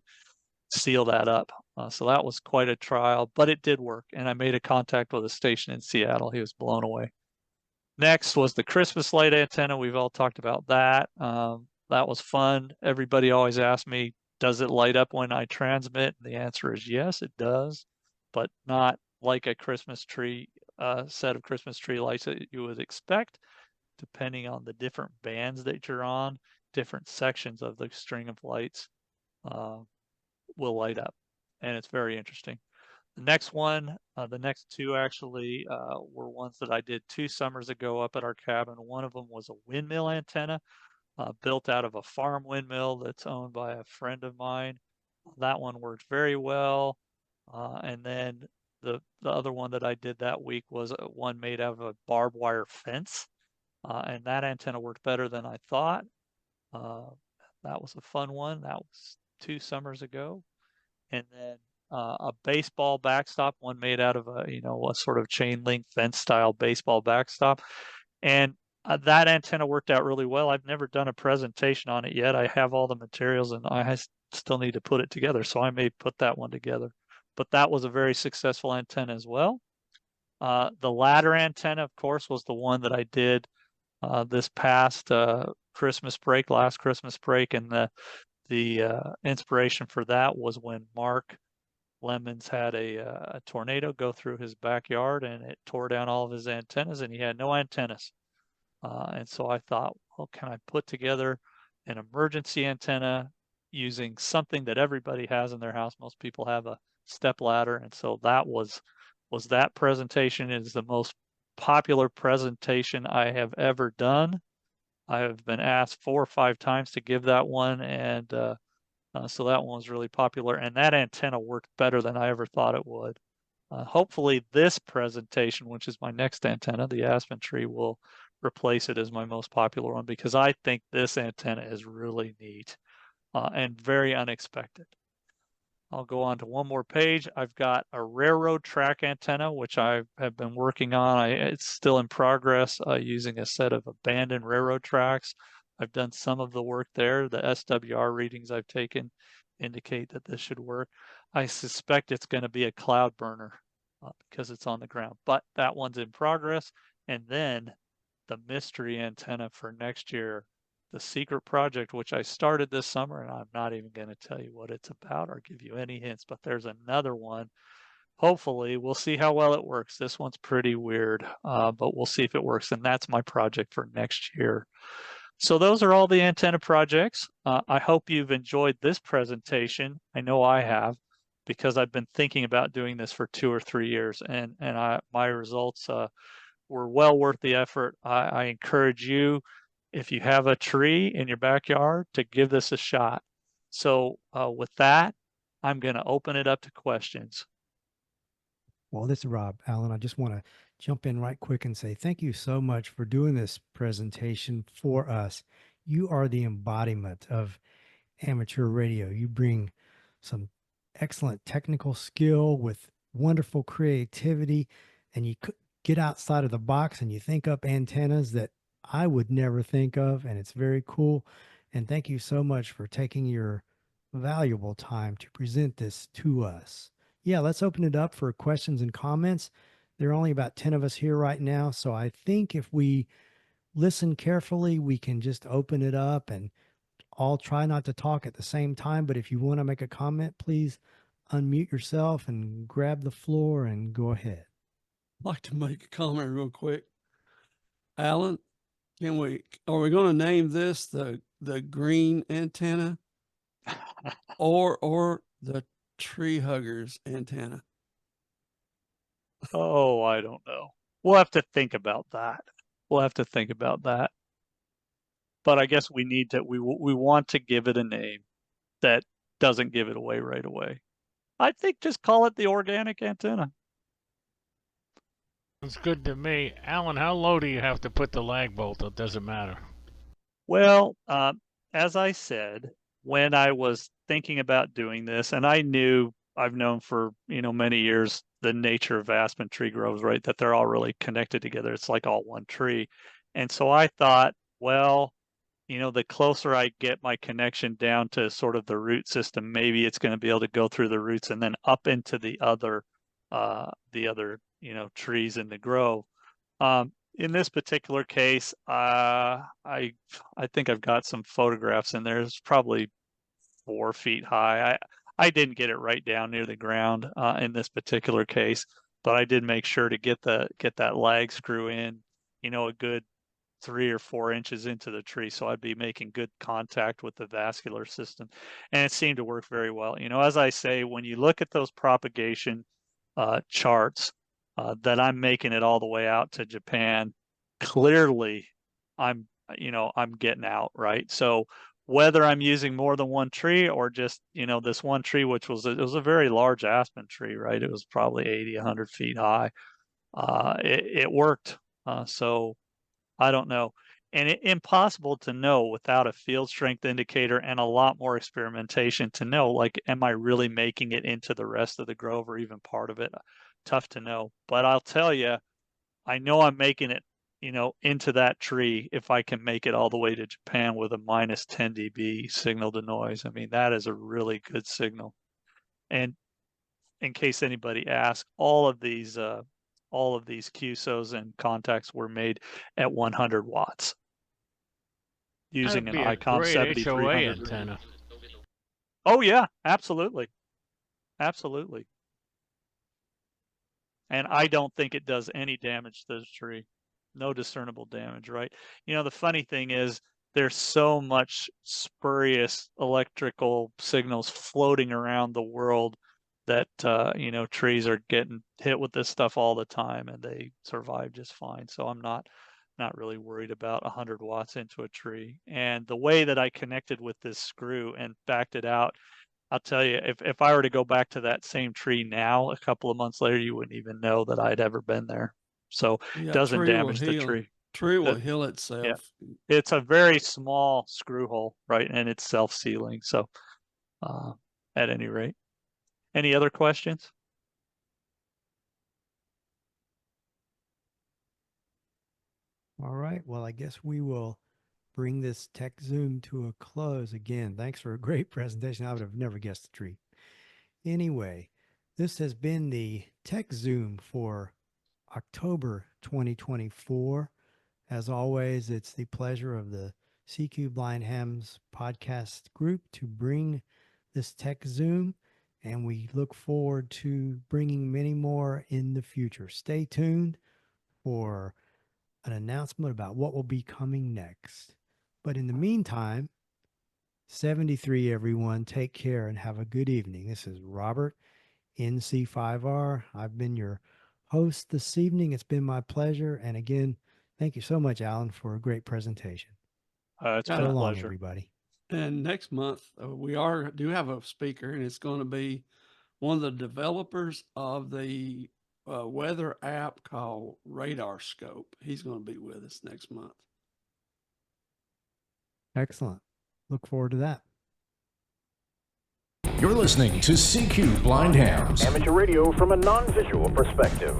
seal that up. So that was quite a trial, but it did work. And I made a contact with a station in Seattle. He was blown away. Next was the Christmas light antenna. We've all talked about that. That was fun. Everybody always asks me, does it light up when I transmit? The answer is yes, it does, but not like a Christmas tree set of Christmas tree lights that you would expect. Depending on the different bands that you're on, different sections of the string of lights will light up, and it's very interesting. The next one, the next two actually were ones that I did 2 summers ago up at our cabin. One of them was a windmill antenna built out of a farm windmill that's owned by a friend of mine. That one worked very well. And then the other one that I did that week was one made out of a barbed wire fence. And that antenna worked better than I thought. That was a fun one. That was 2 summers ago. And then a baseball backstop, one made out of a sort of chain link fence style baseball backstop. And that antenna worked out really well. I've never done a presentation on it yet. I have all the materials, and I still need to put it together. So I may put that one together. But that was a very successful antenna as well. The ladder antenna, of course, was the one that I did this past Christmas break, last Christmas break. And the inspiration for that was when Mark Lemons had a tornado go through his backyard, and it tore down all of his antennas, and he had no antennas. And so I thought, well, can I put together an emergency antenna using something that everybody has in their house? Most people have a step ladder. And so that was that presentation. Is the most popular presentation I have ever done. I have been asked 4 or 5 times to give that one, and so that one was really popular, and that antenna worked better than I ever thought it would. Hopefully this presentation, which is my next antenna, the aspen tree, will replace it as my most popular one, because I think this antenna is really neat and very unexpected. I'll go on to one more page. I've got a railroad track antenna, which I have been working on. It's still in progress using a set of abandoned railroad tracks. I've done some of the work there. The SWR readings I've taken indicate that this should work. I suspect it's going to be a cloud burner. because it's on the ground. But that one's in progress. And then the mystery antenna for next year, the secret project, which I started this summer, and I'm not even going to tell you what it's about or give you any hints, but there's another one. Hopefully, we'll see how well it works. This one's pretty weird, but we'll see if it works. And that's my project for next year. So those are all the antenna projects. I hope you've enjoyed this presentation. I know I have, because I've been thinking about doing this for 2 or 3 years, and my results were well worth the effort. I encourage you, if you have a tree in your backyard, to give this a shot. So with that, I'm going to open it up to questions. Well, this is Rob. Allan, I just want to jump in right quick and say thank you so much for doing this presentation for us. You are the embodiment of amateur radio. You bring some excellent technical skill with wonderful creativity, and you get outside of the box and you think up antennas that I would never think of, and it's very cool. And thank you so much for taking your valuable time to present this to us. Yeah, let's open it up for questions and comments. There are only about 10 of us here right now, so I think if we listen carefully, we can just open it up and all try not to talk at the same time. But if you want to make a comment, please unmute yourself and grab the floor and go ahead. I'd like to make a comment real quick. Allan, are we going to name this the green antenna or the tree huggers antenna? Oh, I don't know. We'll have to think about that. We'll have to think about that. But I guess we need to, we want to give it a name that doesn't give it away right away. I think just call it the organic antenna. It's good to me. Allan, how low do you have to put the lag bolt, or does it matter? Well, as I said, when I was thinking about doing this, and I've known for, many years the nature of aspen tree groves, right? That they're all really connected together. It's like all one tree. And so I thought, well, the closer I get my connection down to sort of the root system, maybe it's going to be able to go through the roots and then up into the other, trees in the grove. In this particular case, I think I've got some photographs in there. It's probably 4 feet high. I didn't get it right down near the ground in this particular case, but I did make sure to get that lag screw in, a good 3 or 4 inches into the tree, so I'd be making good contact with the vascular system, and it seemed to work very well. As I say, when you look at those propagation charts, that I'm making it all the way out to Japan, clearly I'm getting out, right? So whether I'm using more than one tree or just, this one tree, which was a very large aspen tree, right? It was probably 80, 100 feet high. It worked. So I don't know. And impossible to know without a field strength indicator and a lot more experimentation to know, like, am I really making it into the rest of the grove or even part of it? Tough to know. But I'll tell you, I know I'm making it, into that tree if I can make it all the way to Japan with a minus 10 dB signal to noise. I mean, that is a really good signal. And in case anybody asks, all of these QSOs and contacts were made at 100 watts using an ICOM great HOA 7300. antenna. Oh yeah, absolutely. Absolutely. And I don't think it does any damage to the tree. No discernible damage, right? The funny thing is there's so much spurious electrical signals floating around the world that trees are getting hit with this stuff all the time and they survive just fine. So I'm not really worried about 100 watts into a tree. And the way that I connected with this screw and backed it out, I'll tell you, if I were to go back to that same tree now, a couple of months later, you wouldn't even know that I'd ever been there. So it doesn't damage the tree. Tree will heal itself. Yeah. It's a very small screw hole, right? And it's self-sealing. So at any rate, any other questions? All right. Well, I guess we will bring this Tech Zoom to a close again. Thanks for a great presentation. I would have never guessed the tree. Anyway, This has been the Tech Zoom for October 2024. As always, it's the pleasure of the CQ Blind Hams podcast group to bring this Tech Zoom, and we look forward to bringing many more in the future. Stay tuned for an announcement about what will be coming next. But in the meantime, 73 everyone, take care and have a good evening. This is Robert, NC5R. I've been your host this evening. It's been my pleasure. And again, thank you so much, Allan, for a great presentation. It's been So a long, pleasure. everybody. And next month, we do have a speaker, and it's going to be one of the developers of the weather app called Radar Scope. He's going to be with us next month. Excellent. Look forward to that. You're listening to CQ Blind Hams. Amateur radio from a non-visual perspective.